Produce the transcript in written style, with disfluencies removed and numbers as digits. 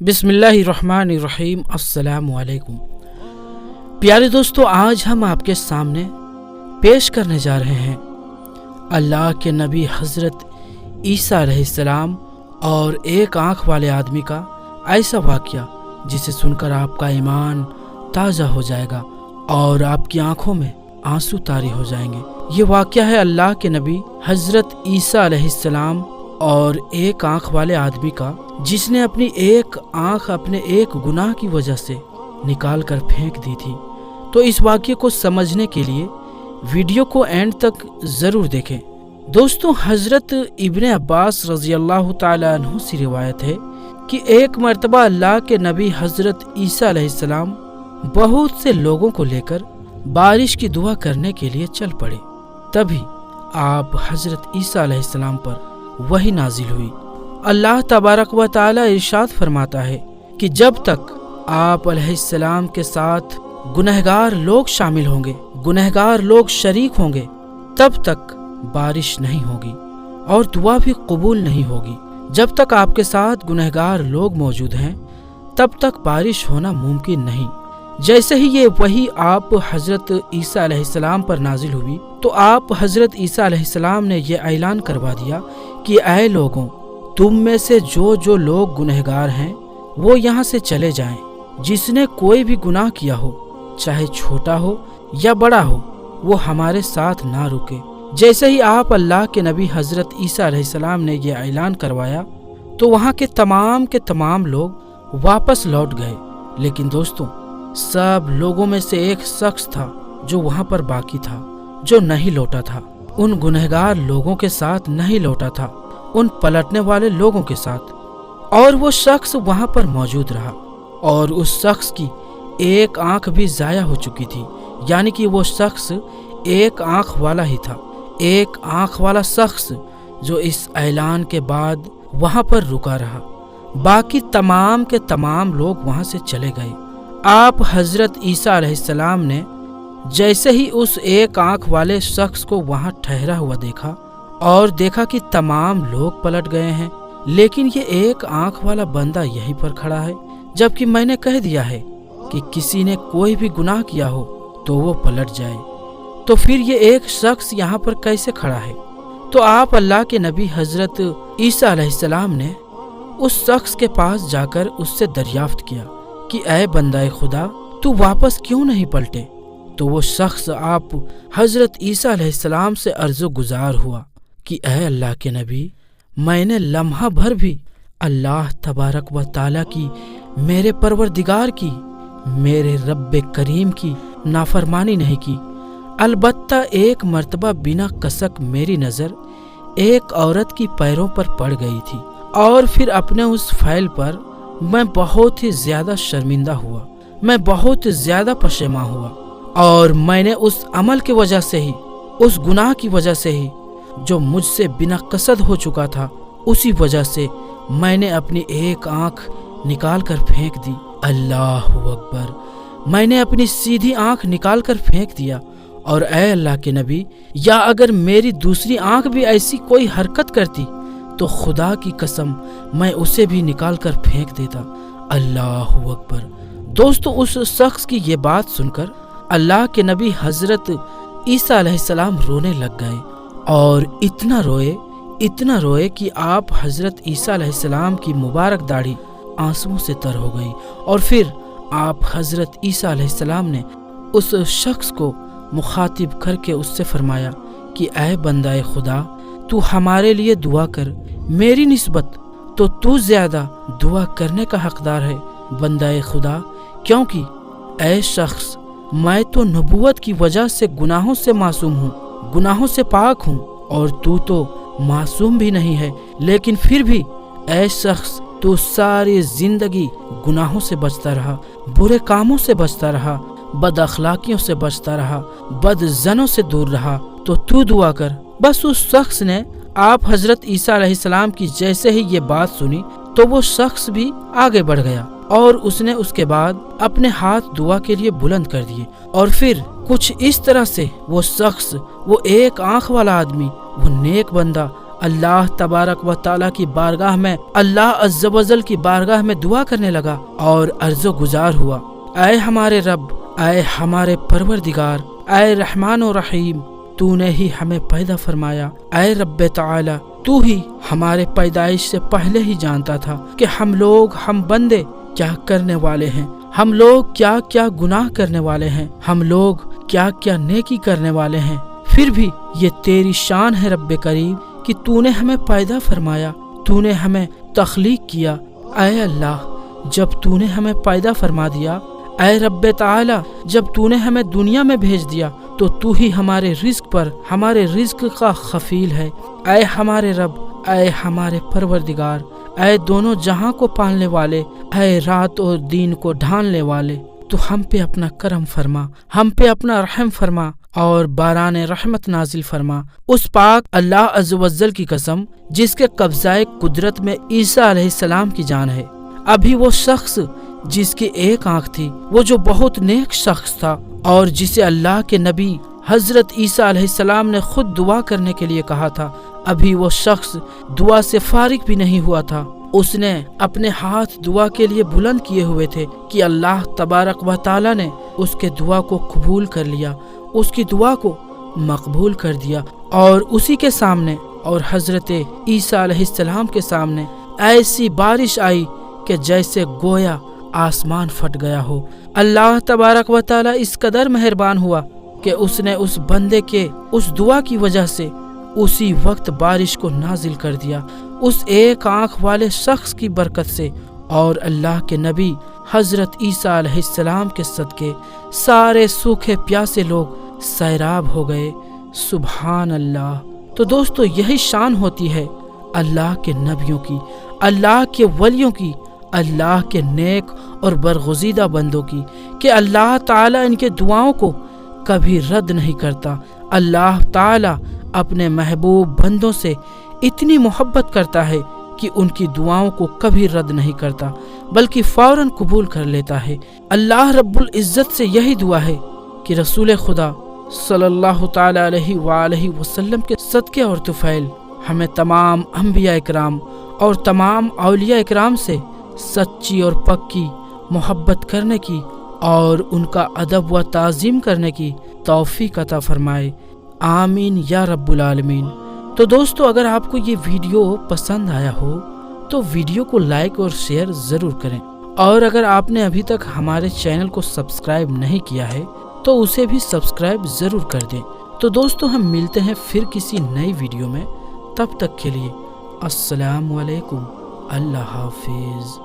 बिस्मिल्लाहिर्रहमानिर्रहीम। अस्सलाम वालेकुम। प्यारे दोस्तों, आज हम आपके सामने पेश करने जा रहे हैं अल्लाह के नबी हज़रत ईसा अलैहिस्सलाम और एक आँख वाले आदमी का ऐसा वाक़या जिसे सुनकर आपका ईमान ताज़ा हो जाएगा और आपकी आँखों में आंसू तारी हो जाएंगे। ये वाक़या है अल्लाह के नबी हज़रत ईसा अलैहिस्सलाम और एक आँख वाले आदमी का, जिसने अपनी एक आँख अपने एक गुनाह की वजह से निकाल कर फेंक दी थी। तो इस वाक़ये को समझने के लिए वीडियो को एंड तक ज़रूर देखें। दोस्तों, हज़रत इब्न अब्बास रज़ी अल्लाह ताला अन्हु से रिवायत है कि एक मर्तबा अल्लाह के नबी हज़रत ईसा अलैहिस्सलाम बहुत से लोगों को लेकर बारिश की दुआ करने के लिए चल पड़े। तभी आप हज़रत ईसा अलैहिस्सलाम पर वही नाजिल हुई। अल्लाह तबारक व तआला इरशाद फरमाता है कि जब तक आप अलैहिस्सलाम के साथ गुनहगार लोग शामिल होंगे, गुनहगार लोग शरीक होंगे, तब तक बारिश नहीं होगी और दुआ भी कबूल नहीं होगी। जब तक आपके साथ गुनहगार लोग मौजूद हैं, तब तक बारिश होना मुमकिन नहीं। जैसे ही ये वही आप हज़रत ईसा अलैहिस्सलाम पर नाजिल हुई, तो आप हज़रत ईसा अलैहिस्सलाम ने यह ऐलान करवा दिया कि ऐ लोगों, तुम में से जो जो लोग गुनहगार हैं वो यहाँ से चले जाएं। जिसने कोई भी गुनाह किया हो, चाहे छोटा हो या बड़ा हो, वो हमारे साथ ना रुके। जैसे ही आप अल्लाह के नबी हज़रत ईसा अलैहिस्सलाम ने यह ऐलान करवाया, तो वहाँ के तमाम लोग वापस लौट गए। लेकिन दोस्तों, सब लोगों में से एक शख्स था जो वहाँ पर बाकी था, जो नहीं लौटा था। उन गुनहगार लोगों के साथ नहीं लौटा था, उन पलटने वाले लोगों के साथ। और वो शख्स वहाँ पर मौजूद रहा और उस शख्स की एक आँख भी ज़ाया हो चुकी थी, यानी कि वो शख्स एक आँख वाला ही था। एक आँख वाला शख्स जो इस ऐलान के बाद वहाँ पर रुका रहा। बाकी तमाम के तमाम लोग वहाँ से चले गए। आप हज़रत ईसा अलैहिस्सलाम ने जैसे ही उस एक आँख वाले शख्स को वहाँ ठहरा हुआ देखा और देखा कि तमाम लोग पलट गए हैं, लेकिन ये एक आँख वाला बंदा यहीं पर खड़ा है, जबकि मैंने कह दिया है कि किसी ने कोई भी गुनाह किया हो तो वो पलट जाए, तो फिर ये एक शख्स यहाँ पर कैसे खड़ा है? तो आप अल्लाह के नबी हज़रत ईसा अलैहिस्सलाम ने उस शख्स के पास जाकर उससे दरियाफ्त किया कि ऐ बंदाए खुदा, तू वापस क्यों नहीं पलटे? तो वो शख्स आप हज़रत ईसा अलैहिस्सलाम से अर्ज़ो गुजार हुआ कि ऐ अल्लाह के नबी, मैंने लम्हा भर भी अल्लाह तबारक व ताला की, मेरे परवरदिगार की, मेरे रब्बे करीम की नाफरमानी नहीं की। अलबत्ता एक मर्तबा बिना कसक मेरी नज़र एक औरत की पैरों पर पड़ गई थी और फिर अपने उस फ़ैल पर मैं बहुत ही ज़्यादा शर्मिंदा हुआ, मैं बहुत ज़्यादा पशेमा हुआ और मैंने उस अमल की वजह से ही, उस गुनाह की वजह से ही जो मुझसे बिना कसद हो चुका था, उसी वजह से मैंने अपनी एक आँख निकाल कर फेंक दी। अल्लाहु अकबर। मैंने अपनी सीधी आँख निकाल कर फेंक दिया। और ऐ अल्लाह के नबी, या अगर मेरी दूसरी आँख भी ऐसी कोई हरकत करती तो खुदा की कसम मैं उसे भी निकाल कर फेंक देता। अल्लाहु अकबर। दोस्तों, उस शख्स की ये बात सुनकर अल्लाह के नबी हज़रत ईसा अलैहिस्सलाम रोने लग गए और इतना रोए कि आप हज़रत ईसा अलैहिस्सलाम की मुबारक दाढ़ी आंसुओं से तर हो गई। और फिर आप हज़रत ईसा अलैहिस्सलाम ने उस शख्स को मुखातिब करके उससे फरमाया कि ऐ बंदाए खुदा, तू हमारे लिए दुआ कर, मेरी निस्बत तो तू ज़्यादा दुआ करने का हकदार है बंदाए खुदा, क्योंकि ऐ शख्स, मैं तो नबूवत की वजह से गुनाहों से मासूम हूँ, गुनाहों से पाक हूँ, और तू तो मासूम भी नहीं है। लेकिन फिर भी ऐ शख्स, तू सारी जिंदगी गुनाहों से बचता रहा, बुरे कामों से बचता रहा, बद अखलाकियों से बचता रहा, बद ज़नों से दूर रहा, तो तू दुआ कर। बस उस शख्स ने आप हज़रत ईसा अलैहिस्सलाम की जैसे ही ये बात सुनी, तो वो शख्स भी आगे बढ़ गया और उसने उसके बाद अपने हाथ दुआ के लिए बुलंद कर दिए। और फिर कुछ इस तरह से वो शख्स, वो एक आँख वाला आदमी, वो नेक बंदा اللہ تبارک و تعالی کی بارگاہ میں، اللہ عز و جل کی بارگاہ میں دعا کرنے لگا اور عرض و گزار ہوا، اے ہمارے رب، اے ہمارے پروردگار، اے رحمان و رحیم، تو نے ہی ہمیں پیدا فرمایا، اے رب تعالی، تو ہی ہمارے پیدائش سے پہلے ہی جانتا تھا کہ ہم بندے کیا کرنے والے ہیں، ہم لوگ کیا کیا گناہ کرنے والے ہیں، ہم لوگ کیا کیا نیکی کرنے والے ہیں، پھر بھی یہ تیری شان ہے رب کریم کہ تو نے ہمیں پیدا فرمایا، تو نے ہمیں تخلیق کیا۔ اے اللہ، جب تو نے ہمیں پیدا فرما دیا، اے رب تعالی، جب تو نے ہمیں دنیا میں بھیج دیا تو تو ہی ہمارے رزق پر، ہمارے رزق کا خفیل ہے۔ اے ہمارے رب، اے ہمارے پروردگار، اے دونوں جہاں کو پالنے والے، اے رات اور دن کو ڈھانپنے والے، تو ہم پہ اپنا کرم فرما، ہم پہ اپنا رحم فرما اور باران رحمت نازل فرما۔ اس پاک اللہ عز و جل کی قسم جس کے قبضہ قدرت میں عیسیٰ علیہ السلام کی جان ہے، ابھی وہ شخص جس کی ایک آنکھ تھی، وہ جو بہت نیک شخص تھا اور جسے اللہ کے نبی حضرت عیسیٰ علیہ السلام نے خود دعا کرنے کے لیے کہا تھا، ابھی وہ شخص دعا سے فارغ بھی نہیں ہوا تھا، اس نے اپنے ہاتھ دعا کے لیے بلند کیے ہوئے تھے کہ اللہ تبارک و تعالی نے اس کے دعا کو قبول کر لیا، اس کی دعا کو مقبول کر دیا، اور اسی کے سامنے اور حضرت عیسیٰ علیہ السلام کے سامنے ایسی بارش آئی کہ جیسے گویا آسمان پھٹ گیا ہو۔ اللہ تبارک و تعالی اس قدر مہربان ہوا کہ اس نے اس بندے کے اس دعا کی وجہ سے اسی وقت بارش کو نازل کر دیا، اس ایک آنکھ والے شخص کی برکت سے، اور اللہ کے نبی حضرت عیسیٰ علیہ السلام کے صدقے سارے سوکھے پیاسے لوگ سیراب ہو گئے۔ سبحان اللہ۔ تو دوستو، یہی شان ہوتی ہے اللہ کے نبیوں کی، اللہ کے ولیوں کی، اللہ کے نیک اور برگزیدہ بندوں کی، کہ اللہ تعالیٰ ان کے دعاؤں کو کبھی رد نہیں کرتا۔ اللہ تعالیٰ اپنے محبوب بندوں سے اتنی محبت کرتا ہے کہ ان کی دعاؤں کو کبھی رد نہیں کرتا، بلکہ فوراً قبول کر لیتا ہے۔ اللہ رب العزت سے یہی دعا ہے کہ رسول خدا صلی اللہ تعالی علیہ وآلہ وسلم کے صدقے اور طفیل ہمیں تمام انبیاء اکرام اور تمام اولیاء اکرام سے سچی اور پکی محبت کرنے کی اور ان کا ادب و تعظیم کرنے کی توفیق عطا فرمائے، آمین یا رب العالمین۔ تو دوستو، اگر آپ کو یہ ویڈیو پسند آیا ہو تو ویڈیو کو لائک اور شیئر ضرور کریں، اور اگر آپ نے ابھی تک ہمارے چینل کو سبسکرائب نہیں کیا ہے تو اسے بھی سبسکرائب ضرور کر دیں۔ تو دوستو، ہم ملتے ہیں پھر کسی نئی ویڈیو میں، تب تک کے لیے السلام علیکم، اللہ حافظ۔